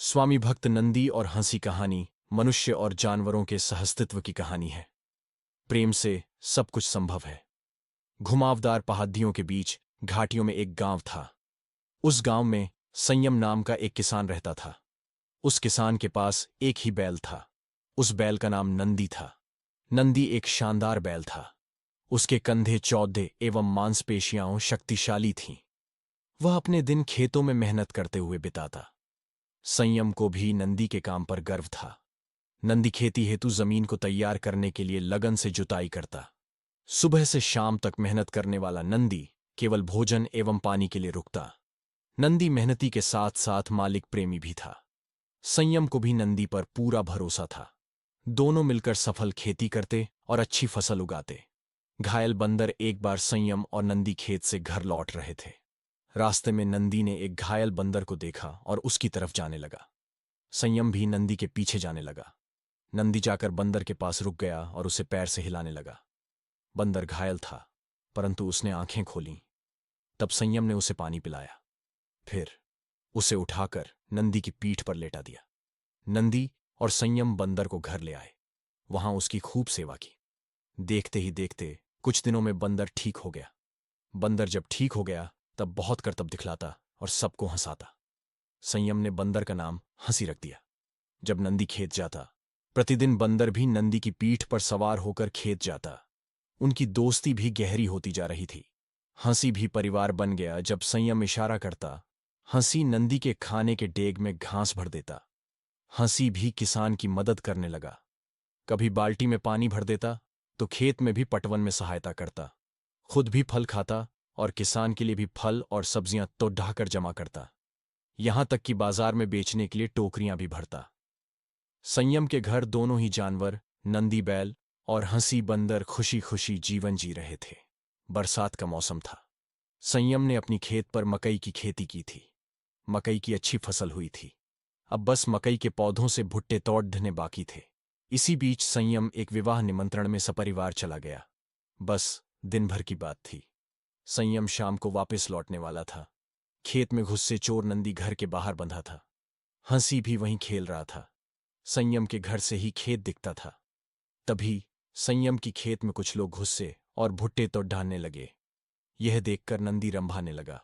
स्वामी भक्त नंदी और हंसी कहानी मनुष्य और जानवरों के सहअस्तित्व की कहानी है। प्रेम से सब कुछ संभव है। घुमावदार पहाड़ियों के बीच घाटियों में एक गांव था। उस गांव में संयम नाम का एक किसान रहता था। उस किसान के पास एक ही बैल था। उस बैल का नाम नंदी था। नंदी एक शानदार बैल था। उसके कंधे चौड़े एवं मांसपेशियां शक्तिशाली थीं। वह अपने दिन खेतों में मेहनत करते हुए बिताता। संयम को भी नंदी के काम पर गर्व था। नंदी खेती हेतु जमीन को तैयार करने के लिए लगन से जुताई करता। सुबह से शाम तक मेहनत करने वाला नंदी केवल भोजन एवं पानी के लिए रुकता। नंदी मेहनती के साथ साथ मालिक प्रेमी भी था। संयम को भी नंदी पर पूरा भरोसा था। दोनों मिलकर सफल खेती करते और अच्छी फसल उगाते। घायल बंदर एक बार संयम और नंदी खेत से घर लौट रहे थे। रास्ते में नंदी ने एक घायल बंदर को देखा और उसकी तरफ जाने लगा। संयम भी नंदी के पीछे जाने लगा। नंदी जाकर बंदर के पास रुक गया और उसे पैर से हिलाने लगा। बंदर घायल था, परंतु उसने आंखें खोलीं। तब संयम ने उसे पानी पिलाया। फिर उसे उठाकर नंदी की पीठ पर लेटा दिया। नंदी और संयम बंदर को घर ले आए। वहां उसकी खूब सेवा की। देखते ही देखते कुछ दिनों में बंदर ठीक हो गया। बंदर जब ठीक हो गया तब बहुत करतब दिखलाता और सबको हंसाता। संयम ने बंदर का नाम हंसी रख दिया। जब नंदी खेत जाता, प्रतिदिन बंदर भी नंदी की पीठ पर सवार होकर खेत जाता। उनकी दोस्ती भी गहरी होती जा रही थी। हंसी भी परिवार बन गया। जब संयम इशारा करता, हंसी नंदी के खाने के डेग में घास भर देता। हंसी भी किसान की मदद करने लगा। कभी बाल्टी में पानी भर देता तो खेत में भी पटवन में सहायता करता। खुद भी फल खाता और किसान के लिए भी फल और सब्जियां तो ढाकर जमा करता। यहां तक कि बाजार में बेचने के लिए टोकरियां भी भरता। संयम के घर दोनों ही जानवर, नंदी बैल और हंसी बंदर, खुशी खुशी जीवन जी रहे थे। बरसात का मौसम था। संयम ने अपनी खेत पर मकई की खेती की थी। मकई की अच्छी फसल हुई थी। अब बस मकई के पौधों से भुट्टे तोड़ने बाकी थे। इसी बीच संयम एक विवाह निमंत्रण में सपरिवार चला गया। बस दिन भर की बात थी। संयम शाम को वापस लौटने वाला था। खेत में घुस्से चोर नंदी घर के बाहर बंधा था। हंसी भी वहीं खेल रहा था। संयम के घर से ही खेत दिखता था। तभी संयम की खेत में कुछ लोग घुस्से और भुट्टे तो ढाने लगे। यह देखकर नंदी रंभाने लगा।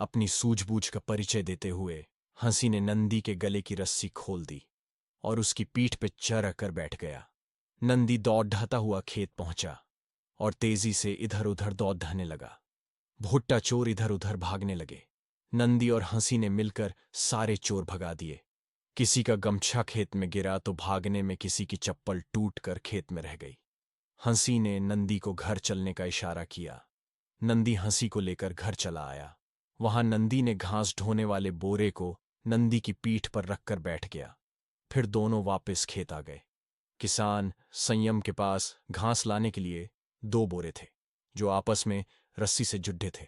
अपनी सूझबूझ का परिचय देते हुए हंसी ने नंदी के गले की रस्सी खोल दी और उसकी पीठ पे चढ़ कर बैठ गया। नंदी दौड़ ढाता हुआ खेत पहुंचा और तेजी से इधर उधर दौड़ ढाने लगा। भुट्टा चोर इधर उधर भागने लगे। नंदी और हंसी ने मिलकर सारे चोर भगा दिए। किसी का गमछा खेत में गिरा तो भागने में किसी की चप्पल टूटकर खेत में रह गई। हंसी ने नंदी को घर चलने का इशारा किया। नंदी हंसी को लेकर घर चला आया। वहां नंदी ने घास ढोने वाले बोरे को नंदी की पीठ पर रखकर बैठ गया। फिर दोनों वापस खेत आ गए। किसान संयम के पास घास लाने के लिए 2 बोरे थे, जो आपस में रस्सी से जुड़े थे।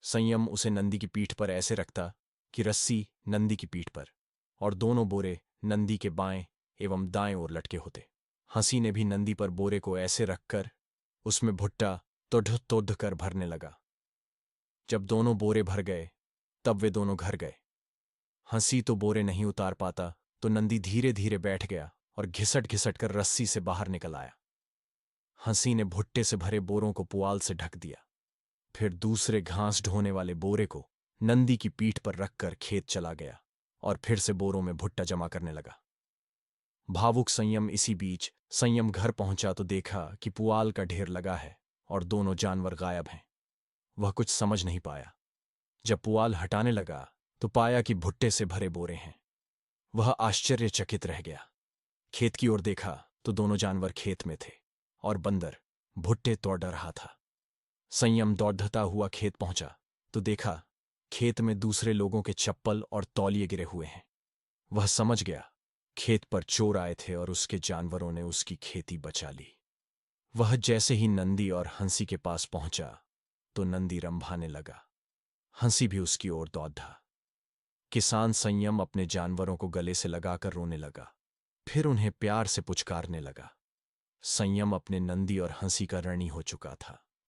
संयम उसे नंदी की पीठ पर ऐसे रखता कि रस्सी नंदी की पीठ पर और दोनों बोरे नंदी के बाएं एवं दाएं ओर लटके होते। हंसी ने भी नंदी पर बोरे को ऐसे रखकर उसमें भुट्टा तोड़ तोड़ कर भरने लगा। जब दोनों बोरे भर गए तब वे दोनों घर गए। हंसी तो बोरे नहीं उतार पाता तो नंदी धीरे धीरे बैठ गया और घिसट घिसट कर रस्सी से बाहर निकल आया। हंसी ने भुट्टे से भरे बोरों को पुआल से ढक दिया। फिर दूसरे घास ढोने वाले बोरे को नंदी की पीठ पर रखकर खेत चला गया और फिर से बोरों में भुट्टा जमा करने लगा। भावुक संयम इसी बीच संयम घर पहुंचा तो देखा कि पुआल का ढेर लगा है और दोनों जानवर गायब हैं। वह कुछ समझ नहीं पाया। जब पुआल हटाने लगा तो पाया कि भुट्टे से भरे बोरे हैं। वह आश्चर्यचकित रह गया। खेत की ओर देखा तो दोनों जानवर खेत में थे और बंदर भुट्टे तोड़ रहा था। संयम दौड़ता हुआ खेत पहुंचा तो देखा खेत में दूसरे लोगों के चप्पल और तौलिए गिरे हुए हैं। वह समझ गया खेत पर चोर आए थे और उसके जानवरों ने उसकी खेती बचा ली। वह जैसे ही नंदी और हंसी के पास पहुंचा तो नंदी रंभाने लगा। हंसी भी उसकी ओर दौड़ा। किसान संयम अपने जानवरों को गले से लगाकर रोने लगा। फिर उन्हें प्यार से पुचकारने लगा। संयम अपने नंदी और हंसी का ऋणी हो चुका था।